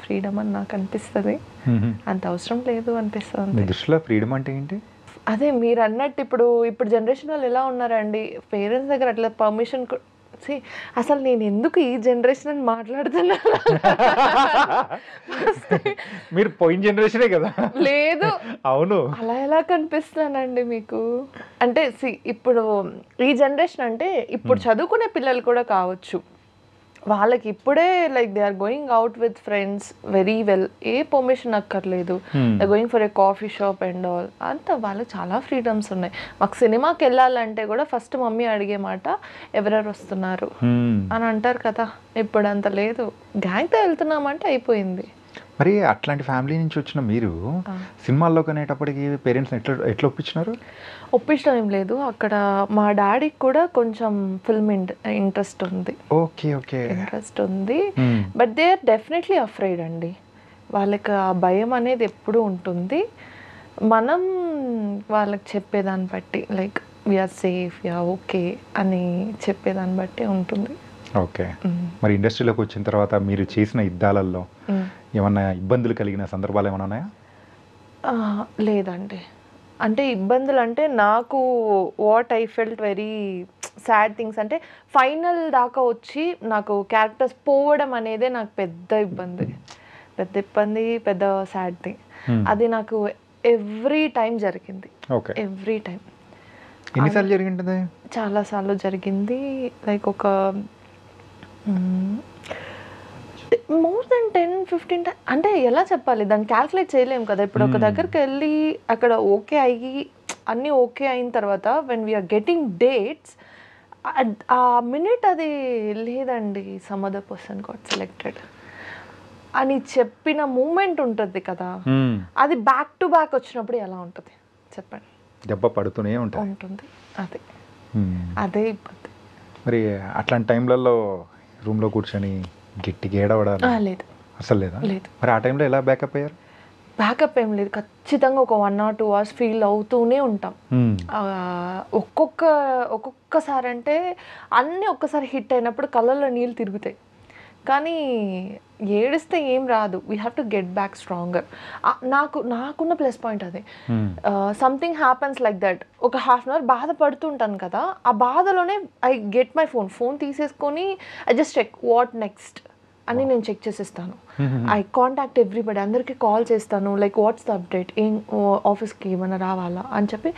ఫ్రీడమ్ అని నాకు అనిపిస్తుంది, అంత అవసరం లేదు అనిపిస్తుంది. దృష్టిలో ఫ్రీడమ్ అంటే ఏంటి? అదే మీరు అన్నట్టు ఇప్పుడు జనరేషన్ వాళ్ళు ఎలా ఉన్నారండి, పేరెంట్స్ దగ్గర అట్లా పర్మిషన్ అసలు నేను ఎందుకు ఈ జనరేషన్ అని మాట్లాడుతున్నా? మీరు పోయిన జనరేషనే కదా. లేదు, అవును, అలా ఎలా కనిపిస్తున్నానండి మీకు? అంటే ఇప్పుడు ఈ జనరేషన్ అంటే ఇప్పుడు చదువుకునే పిల్లలు కూడా కావచ్చు, వాళ్ళకి ఇప్పుడే like they are going out with friends very well, ఏ పర్మిషన్ అక్కర్లేదు, they going for a coffee shop and all, అంత వాళ్ళకి చాలా ఫ్రీడమ్స్ ఉన్నాయి. మాకు సినిమాకి వెళ్ళాలంటే కూడా ఫస్ట్ మమ్మీ అడిగే మాట ఎవరెవరు వస్తున్నారు అని అంటారు కదా. ఇప్పుడు అంత లేదు, గ్యాంగ్తో వెళ్తున్నామంటే అయిపోయింది. మరి అట్లాంటి ఫ్యామిలీ నుంచి వచ్చిన మీరు సినిమాల్లో కొనేటప్పటికి పేరెంట్స్ ఎట్లా ఒప్పించినారు? ఒప్పించడం ఏం లేదు, అక్కడ మా డాడీకి కూడా కొంచెం ఫిల్మ్ ఇంట్రెస్ట్ ఉంది. ఓకే ఓకే, ఇంట్రెస్ట్ ఉంది, but they are definitely afraid అండి. వాళ్ళకి ఆ భయం అనేది ఎప్పుడూ ఉంటుంది. మనం వాళ్ళకి చెప్పేదాన్ని బట్టి like we're safe, yeah okay అని చెప్పేదాన్ని బట్టి ఉంటుంది. ఓకే, మరి ఇండస్ట్రీలోకి వచ్చిన తర్వాత మీరు చేసిన యుద్ధాలలో ఏమన్నా ఇబ్బందులు కలిగిన సందర్భాలు ఏమైనా ఉన్నాయా? లేదండి, అంటే ఇబ్బందులు అంటే నాకు what I felt very sad things అంటే ఫైనల్ దాకా వచ్చి నాకు క్యారెక్టర్స్ పోవడం అనేదే నాకు పెద్ద ఇబ్బంది, పెద్ద సాడ్ థింగ్. అది నాకు ఎవ్రీ టైం జరిగింది. Okay, every time. ఎన్నిసార్లు జరిగింది? చాలాసార్లు జరిగింది, లైక్ ఒక మోర్ దెన్ 10-15 టైమ్. అంటే ఎలా చెప్పాలి, దాన్ని క్యాల్కులేట్ చేయలేము కదా. ఇప్పుడు ఒక దగ్గరికి వెళ్ళి అక్కడ ఓకే అయ్యి అన్నీ ఓకే అయిన తర్వాత వెన్ వీఆర్ గెటింగ్ డేట్స్, ఆ మినిట్ అది లేదండి some other person got selected అని చెప్పిన మూమెంట్ ఉంటుంది కదా, అది బ్యాక్ టు బ్యాక్ వచ్చినప్పుడు ఎలా ఉంటుంది చెప్పండి? దెబ్బ పడుతూనే ఉంటుంది. అదే ఇబ్బంది. మరి అట్లాంటి టైంలలో రూమ్లో కూర్చొని గట్టిగా ఏడవడాలి లేదు అసలు లేదా? లేదు. మరి ఆ టైంలో ఎలా బ్యాకప్ అయ్యారు? బ్యాకప్ ఏం లేదు, ఖచ్చితంగా ఒక 1 or 2 hours ఫీల్ అవుతూనే ఉంటాం. ఒక్కొక్కసారి అంటే అన్నీ ఒక్కసారి హిట్ అయినప్పుడు కళ్ళల్లో నీళ్ళు తిరుగుతాయి, కానీ ఏడిస్తే ఏం రాదు. We have to get back stronger. నాకున్న ప్లస్ పాయింట్ అదే. సంథింగ్ హ్యాపన్స్ లైక్ దట్, ఒక 1/2 hour బాధపడుతుంటాను కదా, ఆ బాధలోనే ఐ గెట్ మై ఫోన్ తీసేసుకొని I just check what next అని నేను చెక్ చేసేస్తాను. ఐ కాంటాక్ట్ ఎవ్రీబడి, అందరికీ కాల్ చేస్తాను, లైక్ వాట్స్ ద అప్డేట్, ఏం ఆఫీస్కి ఏమైనా రావాలా అని చెప్పి.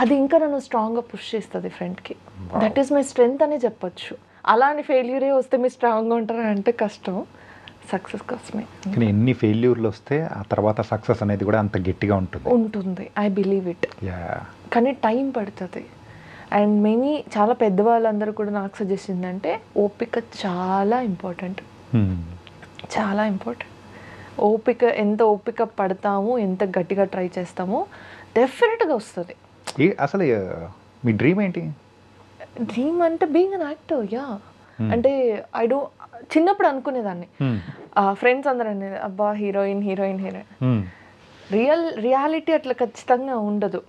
అది ఇంకా నన్ను స్ట్రాంగ్గా పుష్ చేస్తుంది ఫ్రెండ్కి. దట్ ఈస్ మై స్ట్రెంగ్త్ అనే చెప్పొచ్చు. అలాంటి ఫెయిల్యూరే వస్తే మీరు స్ట్రాంగ్గా ఉంటారా అంటే కష్టం, సక్సెస్ కోసమే. కానీ ఎన్ని ఫెయిల్యూర్లు వస్తే ఆ తర్వాత సక్సెస్ అనేది కూడా అంత గట్టిగా ఉంటుంది. I believe it. కానీ టైం పడుతుంది. అండ్ చాలా పెద్దవాళ్ళందరూ కూడా నాకు సజెస్ట్ ఏంటంటే ఓపిక చాలా ఇంపార్టెంట్, చాలా ఇంపార్టెంట్. ఎంత ఓపిక పడతాము, ఎంత గట్టిగా ట్రై చేస్తామో డెఫినెట్గా వస్తుంది. అసలు మీ డ్రీమ్ ఏంటి? డ్రీమ్ అంటే బీయింగ్ అన్ యాక్టర్. యా, అంటే చిన్నప్పుడు అనుకునేదాన్ని, ఫ్రెండ్స్ అందరూ అనేది అబ్బా హీరోయిన్. రియాలిటీ అట్లా ఖచ్చితంగా ఉండదు.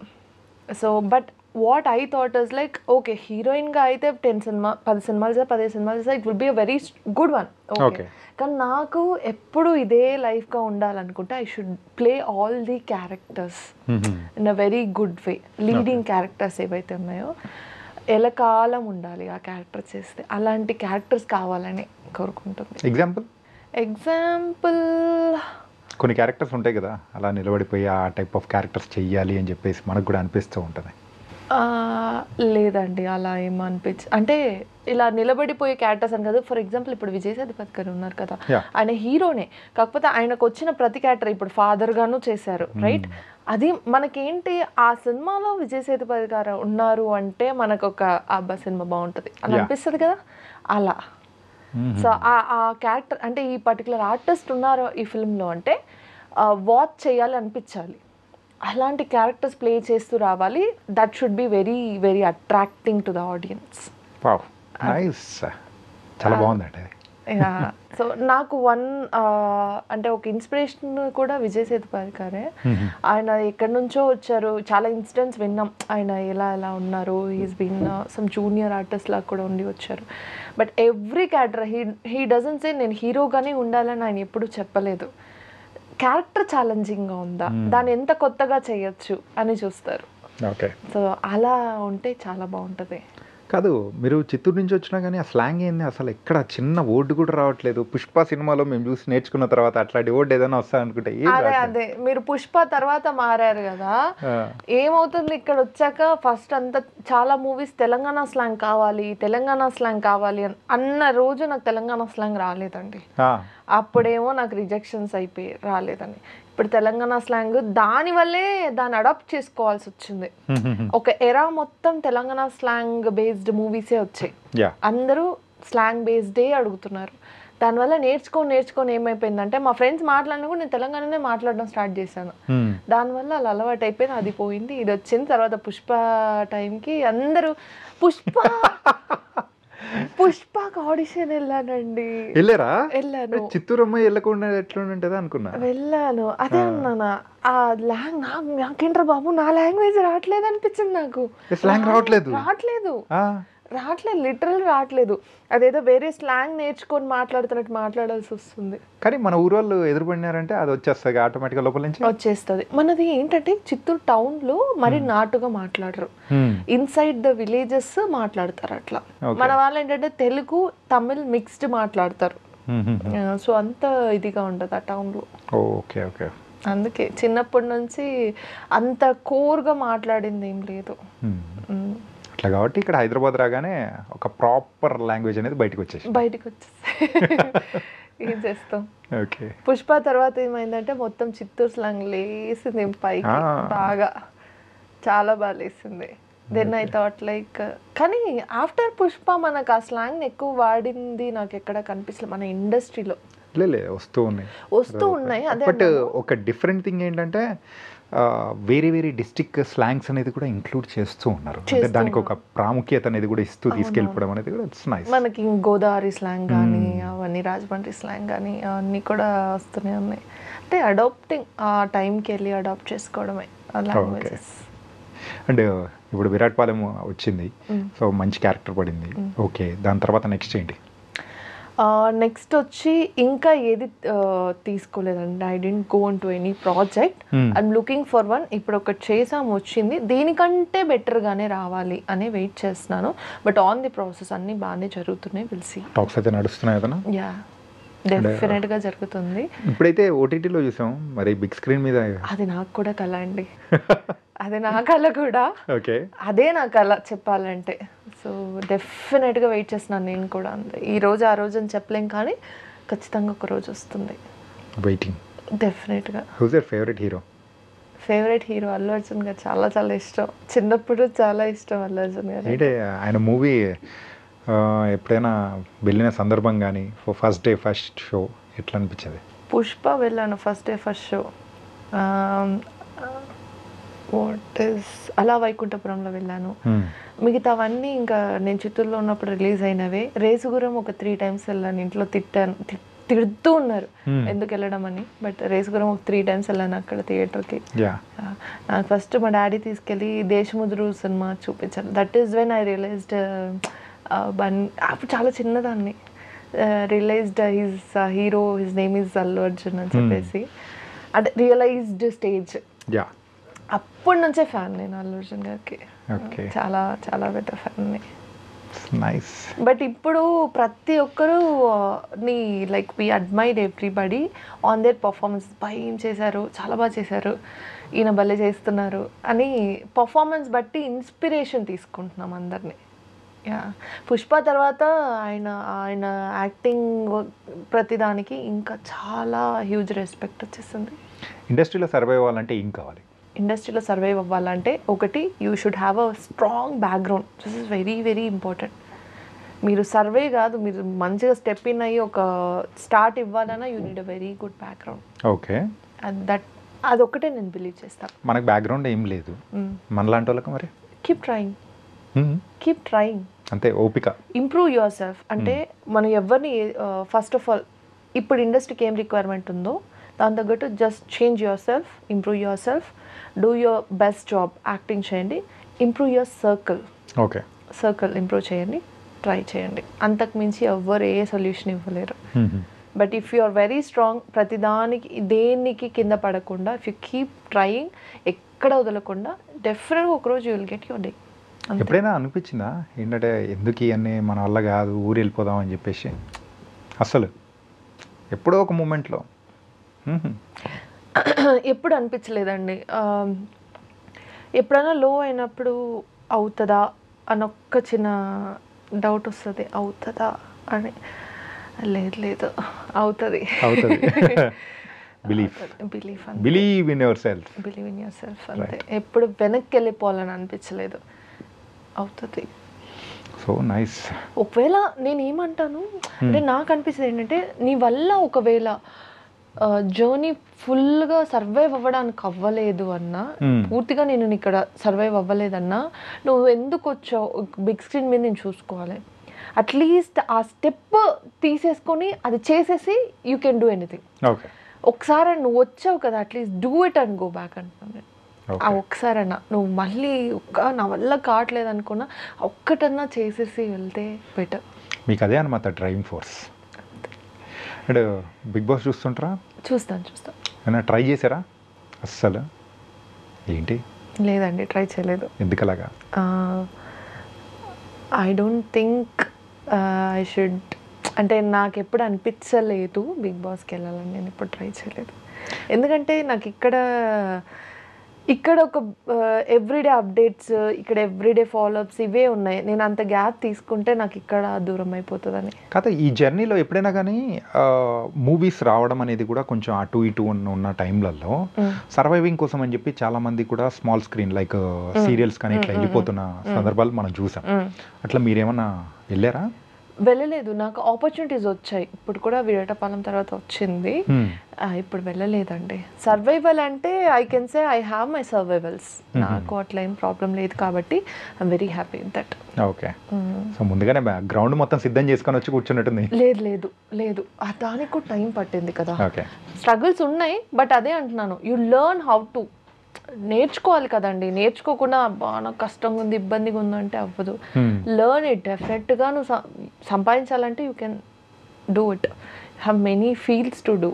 So but what I thought is like okay, హీరోయిన్గా అయితే 10 సినిమాలు 15 సినిమాలు చేస్తే it will be a very good one. Okay, కానీ నాకు ఎప్పుడు ఇదే లైఫ్గా ఉండాలనుకుంటే I should play all the characters in a very good way. Leading characters ఏవైతే ఉన్నాయో ఎలకాలం ఉండాలి ఆ క్యారెక్టర్ చేస్తే. అలాంటి క్యారెక్టర్స్ కావాలని కోరుకుంటుంది. ఎగ్జాంపుల్ కొన్ని క్యారెక్టర్స్ ఉంటాయి కదా, అలా నిలబడిపోయి ఆ టైప్ ఆఫ్ క్యారెక్టర్స్ చెయ్యాలి అని చెప్పేసి మనకు కూడా అనిపిస్తూ ఉంటుంది. లేదండి, అలా అంటే ఇలా నిలబడిపోయే క్యారెక్టర్స్ అని కదా. ఫర్ ఎగ్జాంపుల్ ఇప్పుడు విజయ్ సేతుపతి గారు ఉన్నారు కదా, ఆయన హీరోనే, కాకపోతే ఆయనకు వచ్చిన ప్రతి క్యారెక్టర్ ఇప్పుడు ఫాదర్గాను చేశారు, రైట్? అది మనకేంటి, ఆ సినిమాలో విజయ్ సేతుపతి గారు ఉన్నారు అంటే మనకు ఒక అబ్బా సినిమా బాగుంటుంది అని అనిపిస్తుంది కదా, అలా. సో ఆ క్యారెక్టర్ అంటే ఈ పర్టికులర్ ఆర్టిస్ట్ ఉన్నారు ఈ ఫిల్మ్లో అంటే వాచ్ చేయాలి అనిపించాలి. అలాంటి క్యారెక్టర్స్ ప్లే చేస్తూ రావాలి. That should be very very attracting to the audience. Nice, చాలా బాగుందండి. సో నాకు అంటే ఒక ఇన్స్పిరేషన్ కూడా విజయ్ సేతుపతి గారే. ఆయన ఎక్కడి నుంచో వచ్చారు, చాలా ఇన్సిడెంట్స్ విన్నాం ఆయన ఎలా ఉన్నారు. He's been some junior artist లాగా కూడా ఉండి వచ్చారు. But every character he doesn't say నేను హీరోగానే ఉండాలని ఆయన ఎప్పుడు చెప్పలేదు. క్యారెక్టర్ ఛాలెంజింగ్గా ఉందా, దాన్ని ఎంత కొత్తగా చేయొచ్చు అని చూస్తారు. ఓకే, సో అలా ఉంటే చాలా బాగుంటుంది. కాదు మీరు చిత్తూరు నుంచి వచ్చినా కానీ ఆ స్లాంగ్ ఏంది అసలు ఎక్కడ చిన్న వర్డ్ కూడా రావట్లేదు. పుష్ప సినిమాలో మేము చూసి నేర్చుకున్న తర్వాత అట్లాంటి వర్డ్ ఏదైనా వస్తా అనుకుంటే అదే మీరు పుష్ప తర్వాత మారారు కదా, ఏమవుతుంది ఇక్కడ వచ్చాక ఫస్ట్ అంతా చాలా మూవీస్ తెలంగాణ స్లాంగ్ కావాలి అన్న రోజు నాకు తెలంగాణ స్లాంగ్ రాలేదండి. అప్పుడేమో నాకు రిజెక్షన్స్ అయిపోయి రాలేదని. ఇప్పుడు తెలంగాణ స్లాంగ్ దానివల్లే దాన్ని అడాప్ట్ చేసుకోవాల్సి వచ్చింది. ఒక ఎరా మొత్తం తెలంగాణ స్లాంగ్ బేస్డ్ మూవీసే వచ్చాయి, అందరూ స్లాంగ్ బేస్డే అడుగుతున్నారు. దానివల్ల నేర్చుకొని ఏమైపోయిందంటే మా ఫ్రెండ్స్ మాట్లాడినా కూడా నేను తెలంగాణనే మాట్లాడడం స్టార్ట్ చేశాను. దానివల్ల అలా అలవాటు అయిపోయింది, అది పోయింది. ఇది వచ్చింది తర్వాత పుష్ప టైంకి అందరూ పుష్పకి ఆడిషన్ వెళ్ళానండి. వెళ్ళాను. చిత్తూరు అమ్మాయి వెళ్ళకుండా ఎట్లా ఉంటుందా అనుకున్నా. వెళ్ళాను, అదే అన్నానా ఆ నాకేంట్రా బాబు నా లాంగ్వేజ్ రావట్లేదు అనిపించింది నాకు. రావట్లేదు లిటరల్ రావట్లేదు. అదేదో వేరే స్లాంగ్ నేర్చుకొని మాట్లాడుతున్నట్టు మాట్లాడాల్సి వస్తుంది. కానీ మన ఊరు వాళ్ళు ఎదురుపడినారంటే అది వచ్చేస్తుంది ఆటోమేటిక్గా, లోపల నుంచి వచ్చేస్తుంది. మనది ఏంటంటే చిత్తూరు టౌన్ లో మరి నాటుగా మాట్లాడరు, ఇన్సైడ్ ద విలేజెస్ మాట్లాడతారు అట్లా. మన వాళ్ళు ఏంటంటే తెలుగు తమిళ్ మిక్స్డ్ మాట్లాడతారు. సో అంత ఇదిగా ఉంటుంది ఆ టౌన్ లో. ఓకే ఓకే, అందుకే చిన్నప్పటి నుంచి అంత కోర్గా మాట్లాడింది ఏం లేదు. అట్లా కాబట్టి ఇక్కడ హైదరాబాద్ రాగానే ఒక ప్రాపర్ లాంగ్వేజ్ అనేది బయటకు వచ్చేసి ఏం చేస్తాం. ఓకే, పుష్ప తర్వాత ఏమైందంటే మొత్తం చిత్తూరు స్లాంగ్ లేసింది పైకి, బాగా చాలా బాగా లేసింది. దెన్ ఐ థాట్ లైక్, కానీ ఆఫ్టర్ పుష్ప మనకు ఆ స్లాంగ్ ఎక్కువ వాడింది నాకు ఎక్కడ కనిపించలేదు మన ఇండస్ట్రీలో. వస్తూ ఉన్నాయి. బట్ ఒక డిఫరెంట్ థింగ్ ఏంటంటే వేరే డిస్ట్రిక్ట్ స్లాంగ్స్ అనేది కూడా ఇంక్లూడ్ చేస్తూ ఉన్నారు. అంటే దానికి ఒక ప్రాముఖ్యత అనేది కూడా ఇస్తూ తీసుకెళ్ళిపోవడం అనేది కూడా ఇట్స్ నైస్. మనకి గోదావరి స్లాంగ్ కానీ అవన్నీ, రాజమండ్రి స్లాంగ్ కానీ అవన్నీ కూడా వస్తూనే ఉన్నాయి. అంటే అడాప్టింగ్, ఆ టైంకి వెళ్ళి అడాప్ట్ చేసుకోవడమే లాంగ్వేజెస్. అండ్ ఇప్పుడు విరాట్ పాలెం వచ్చింది, సో మంచి క్యారెక్టర్ పడింది. ఓకే, దాని తర్వాత నెక్స్ట్ ఏంటి? నెక్స్ట్ వచ్చి ఇంకా ఏది తీసుకోలేదండి. I didn't go on to any project. I'm looking for one. ఇప్పుడు ఒకటి చేసాము, వచ్చింది, దీనికంటే బెటర్గానే రావాలి అని వెయిట్ చేస్తున్నాను. బట్ ఆన్ ది ప్రాసెస్ అన్నీ బాగానే జరుగుతున్నాయి. Will see. టాక్స్ అయితే నడుస్తున్నాయి కదా? యా, డెఫినెట్గా జరుగుతుంది. ఇప్పుడైతే ఓటీటీలో చూసాం, మరి బిగ్ స్క్రీన్ మీద అది నాకు కూడా కళ అండి. అదే నా కళ కూడా. ఓకే, అదే నా కళ చెప్పాలంటే. సో డెఫినెట్గా వెయిట్ చేస్తున్నాను నేను కూడా. అంతే, ఈ రోజు ఆ రోజు అని చెప్పలేం, కానీ ఖచ్చితంగా ఒక రోజు వస్తుంది. వెయిటింగ్. డెఫినెట్గా. Who's your favourite hero? Favourite hero Allu Arjun garu. చాలా చాలా ఇష్టం, చిన్నప్పుడు చాలా ఇష్టం అల్లు అర్జున్ గారు. అంటే ఆయన మూవీ ఎప్పుడైనా వెళ్ళిన సందర్భం కానీ, ఫస్ట్ డే ఫస్ట్ షో ఎట్లా అనిపించేది? పుష్ప వెళ్ళాను first day first show. What is అలా వైకుంఠపురంలో వెళ్ళాను. మిగతావన్నీ ఇంకా నేను చిత్తూరులో ఉన్నప్పుడు రిలీజ్ అయినవే. రేసుగురం ఒక 3 times వెళ్ళాను. ఇంట్లో తిడుతూ ఉన్నారు ఎందుకు వెళ్ళడం అని. బట్ రేసుగురం ఒక 3 times వెళ్ళాను అక్కడ థియేటర్కి. నాకు ఫస్ట్ మా డాడీ తీసుకెళ్ళి దేశముద్రు సినిమా చూపించారు. That is when I realized, అప్పుడు చాలా చిన్నదాన్ని, realized his hero, his name is Allu Arjun అని చెప్పేసి. అంటే రియలైజ్డ్ స్టేజ్. అప్పటి నుంచే ఫ్యాన్ నేను అల్లు అర్జున్ గారికి. చాలా చాలా పెద్ద ఫ్యాన్. బట్ ఇప్పుడు ప్రతి ఒక్కరు నీ like we admire everybody on their performance. ఏం చేశారు, చాలా బాగా చేశారు, ఈయన భలే చేస్తున్నారు అని పర్ఫార్మెన్స్ బట్టి ఇన్స్పిరేషన్ తీసుకుంటున్నాం అందరినీ. పుష్ప తర్వాత ఆయన యాక్టింగ్ ప్రతిదానికి ఇంకా చాలా హ్యూజ్ రెస్పెక్ట్ వచ్చేసింది. ఇండస్ట్రీలో సర్వైవ్ అవ్వాలంటే ఏం కావాలి? ఇండస్ట్రీలో సర్వైవ్ అవ్వాలంటే ఒకటి, you should have a strong background. This is very very important. మీరు సర్వే కాదు, మీరు మంచిగా స్టెప్ ఇన్ అయ్యి ఒక స్టార్ట్ ఇవ్వాలన్నా you need a very good background. Okay, అదొక్కటే నేను బిలీవ్ చేస్తాను. మనకు బ్యాక్గ్రౌండ్ ఏం లేదు, మనలాంటి వాళ్ళకి మరి కీప్ ట్రయింగ్. అంతే ఓపిక. ఇంప్రూవ్ యువర్ సెల్ఫ్ అంటే మనం ఎవరిని ఫస్ట్ ఆఫ్ ఆల్ ఇప్పుడు ఇండస్ట్రీకి ఏం రిక్వైర్మెంట్ ఉందో దాని తగ్గట్టు just change yourself, improve yourself, do your best job, acting చేయండి, improve your okay circle improve చేయండి, ట్రై చేయండి. అంతకు మించి ఎవ్వరు ఏ సొల్యూషన్ ఇవ్వలేరు. But if you are very strong, ప్రతిదానికి దేనికి కింద పడకుండా ఇఫ్ యూ కీప్ ట్రయింగ్, ఎక్కడ వదలకుండా డెఫినెట్గా ఒకరోజు you will get your day. ఎప్పుడైనా అనిపించిందా ఏంటంటే ఎందుకు ఇవన్నీ మన వల్ల కాదు, ఊరు వెళ్ళిపోదాం అని చెప్పేసి? అసలు ఎప్పుడో ఒక మూమెంట్లో ఎప్పుడు అనిపించలేదండి. ఎప్పుడైనా లో అయినప్పుడు అవుతుందా అని ఒక్క చిన్న డౌట్ వస్తుంది, అవుతుందా అని. లేదు అవుతుంది. బిలీవ్ ఇన్ యువర్ సెల్ఫ్ అంతే. ఎప్పుడు వెనక్కి వెళ్ళిపోవాలని అనిపించలేదు, అవుతుంది. So nice. ఒకవేళ నేను ఏమంటాను అంటే నాకు అనిపిస్తుంది ఏంటంటే నీ వల్ల ఒకవేళ జర్నీ ఫుల్గా సర్వైవ్ అవ్వడానికి అవ్వలేదు అన్నా, పూర్తిగా నేను ఇక్కడ సర్వైవ్ అవ్వలేదన్నా, నువ్వు ఎందుకు వచ్చావు బిగ్ స్క్రీన్ మీద నేను చూసుకోవాలి. అట్లీస్ట్ ఆ స్టెప్ తీసేసుకొని అది చేసేసి యూ కెన్ డూ ఎనీథింగ్. ఒకసారి నువ్వు వచ్చావు కదా, at least do it and go back అంటున్నాను. ఆ ఒక్కసారన్నా నువ్వు మళ్ళీ నా వల్ల కావట్లేదు అనుకున్నా ఒక్కటన్నా చేసేసి వెళ్తే బెటర్. మీకు అదే అనమాట డ్రైవింగ్ ఫోర్స్. అంటే బిగ్ బాస్ చూస్తుంటారా? చూస్తాను. ఏమైనా ట్రై చేశారా? అస్సలు ఏంటి? లేదండి, ట్రై చేయలేదు. ఎందుకలాగా? I don't think I should, అంటే నాకు ఎప్పుడు అనిపించలేదు బిగ్ బాస్కి వెళ్ళాలని. నేను ఎప్పుడు ట్రై చేయలేదు. ఎందుకంటే నాకు ఇక్కడ ఒక ఎవ్రీడే అప్డేట్స్, ఇక్కడ ఎవ్రీడే ఫాలోఅప్స్ ఇవే ఉన్నాయి. నేను అంత గ్యాప్ తీసుకుంటే నాకు ఇక్కడ దూరం అయిపోతుందని. కాదు, ఈ జర్నీలో ఎప్పుడైనా కానీ మూవీస్ రావడం అనేది కూడా కొంచెం అటు ఇటు ఉన్న టైంలలో సర్వైవింగ్ కోసం అని చెప్పి చాలా మంది కూడా స్మాల్ స్క్రీన్ లైక్ సీరియల్స్ కానీ ఇట్లా వెళ్ళిపోతున్న సందర్భాలు మనం చూసాం. అట్లా మీరేమన్నా వెళ్ళారా? వెళ్ళలేదు. నాకు ఆపర్చునిటీస్ వచ్చాయి. ఇప్పుడు కూడా విరాటపాలెం తర్వాత వచ్చింది. ఇప్పుడు వెళ్ళలేదండి. సర్వైవల్ అంటే I can say I have my survivals. నాకు అట్లా ఏం ప్రాబ్లం లేదు కాబట్టి I'm very happy with that. Okay. So ముందుగానే గ్రౌండ్ మొత్తం సిద్ధం చేసుకొని వచ్చి కూర్చున్నట్టుంది. లేదు దానికి కూడా టైం పట్టింది కదా. స్ట్రగుల్స్ ఉన్నాయి. బట్ అదే అంటున్నాను, యు లెర్న్ హౌ టు, నేర్చుకోవాలి కదండి. నేర్చుకోకుండా బాగా కష్టంగా ఉంది, ఇబ్బందిగా ఉందంటే అవ్వదు. Learn it. డెఫినెట్గా నువ్వు సంపాదించాలంటే you can do it. Have many fields to do.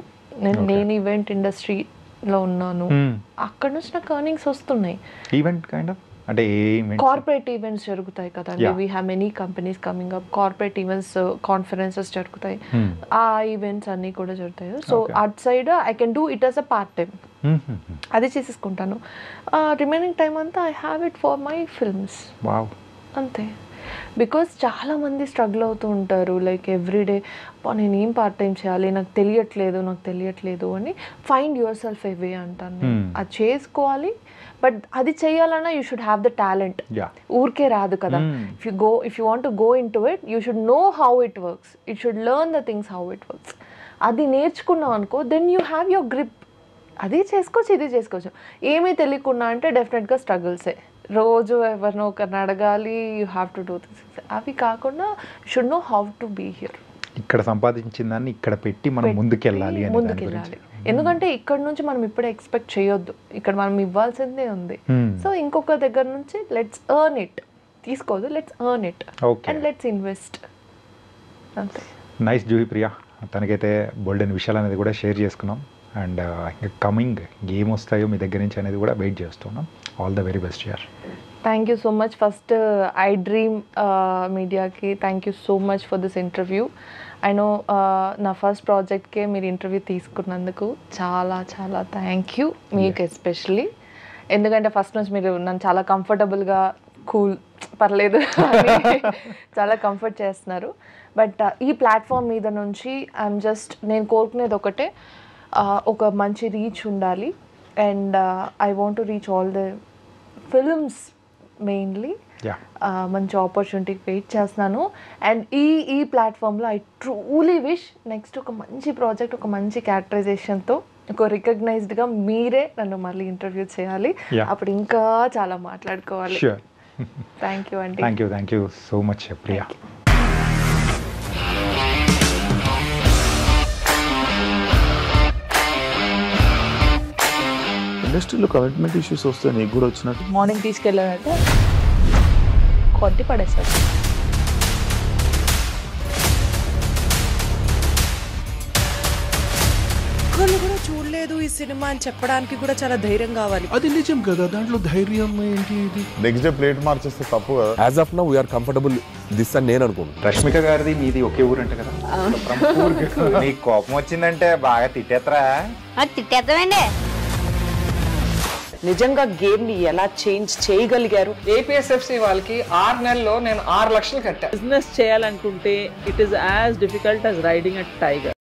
నేను ఈవెంట్ ఇండస్ట్రీలో ఉన్నాను. అక్కడ నుంచి నాకు ఎర్నింగ్స్ వస్తున్నాయి. ఈవెంట్ కైండ్ ఆఫ్ అంటే కార్పొరేట్ ఈవెంట్స్ జరుగుతాయి కదండి. We have many companies coming up. Corporate events, conferences జరుగుతాయి. ఆ ఈవెంట్స్ అన్నీ కూడా జరుగుతాయి. So at side I can do it as a part time. అది చేసేసుకుంటాను. రిమైనింగ్ టైం అంతా I have it for my films. అంతే. బికాస్ చాలామంది స్ట్రగుల్ అవుతూ ఉంటారు. లైక్ ఎవ్రీడే నేను ఏం పార్ట్ టైం చేయాలి, నాకు తెలియట్లేదు అని. ఫైండ్ యువర్ సెల్ఫ్ ఏ వే అంటాను. అది చేసుకోవాలి. బట్ అది చేయాలన్నా you should have the talent. ఊరికే రాదు కదా. If you want to go into it, you should know how it works. You should learn the things how it works. అది నేర్చుకున్నావు అనుకో, then you have your grip. అది చేసుకోవచ్చు, ఇది చేసుకోవచ్చు. ఏమీ తెలియకుండా అంటే డెఫినెట్గా స్ట్రగుల్సే. రోజు ఎవరినో ఒకరిని అడగాలి. You have to do this. అవి కాకుండా should know how to be here. ఇక్కడ సంపాదించిన దాన్ని ఇక్కడ పెట్టి మనం ముందుకెళ్ళాలి. ఎందుకంటే ఇక్కడ నుంచి మనం ఇప్పుడే ఎక్స్పెక్ట్ చేయొద్దు. ఇక్కడ మనం ఇవ్వాల్సిందే ఉంది. సో ఇంకొక దగ్గర నుంచి లెట్స్ ఎర్న్ ఇట్. తీసుకోదు, let's earn it and let's invest. అంతే. నైస్ జూహి ప్రియా. తనకైతే బోల్డెన్ విషయాలు అనేది కూడా షేర్ చేసుకున్నాం. అండ్ కమింగ్ ఏం వస్తాయో మీ దగ్గర నుంచి అనేది కూడా వెయిట్ చేస్తున్నాం. ఆల్ ద వెరీ బెస్ట్ యార్. Thank you so much. First iDream మీడియాకి thank you so much for this interview. I know నా ఫస్ట్ ప్రాజెక్ట్కే మీరు ఇంటర్వ్యూ తీసుకున్నందుకు చాలా థ్యాంక్ యూ. మీకు ఎస్పెషలీ, ఎందుకంటే ఫస్ట్ నుంచి మీరు నన్ను చాలా కంఫర్టబుల్గా కూల్ పర్లేదు చాలా కంఫర్ట్ చేస్తున్నారు. బట్ ఈ ప్లాట్ఫామ్ మీద నుంచి నేను కోరుకునేది ఒకటే, ఒక మంచి రీచ్ ఉండాలి. And I want to reach all the films mainly. మంచి ఆపర్చునిటీకి వెయిట్ చేస్తున్నాను. అండ్ ఈ ప్లాట్ఫామ్లో ఐ ట్రూలీ విష్ నెక్స్ట్ ఒక మంచి ప్రాజెక్ట్, ఒక మంచి క్యారెక్టరైజేషన్తో, ఒక రికగ్నైజ్డ్గా మీరే నన్ను మళ్ళీ ఇంటర్వ్యూ చేయాలి. అప్పుడు ఇంకా చాలా మాట్లాడుకోవాలి. థ్యాంక్ యూ అండి. Thank you so much Priya. ఇండస్ట్రీలో కమిట్మెంట్ ఇష్యూస్ వస్తే నీకు కూడా వచ్చినట్టు? మార్నింగ్ తీసుకెళ్ళాడంటే కొట్టి పడేస్తాడు. ఒక్కళ్ళు కూడా చూడలేదు ఈ సినిమా అని చెప్పడానికి కూడా చాలా ధైర్యం కావాలి. అది నిజం కదా, దాంట్లో ధైర్యం ఏంటి? ఇది నెక్స్ట్ డే ప్లేట్ మార్చేస్తే తప్పు కదా. As of now we're comfortable this అని నేను అనుకుంటున్నాను. రష్మిక గారిది మీది ఒకే ఊరు అంట కదా? నీకు కోపం వచ్చిందంటే బాగా తిట్టేత్తరా? తిట్టేద్దామండి. నిజంగా గేమ్ ని ఎలా చేంజ్ చేయగలిగారు? ఏపీఎస్ఎఫ్సి వాళ్ళకి 6 నెలల్లో నేను 6 లక్షలు కట్టా. బిజినెస్ చేయాలనుకుంటే it is as difficult as riding a tiger.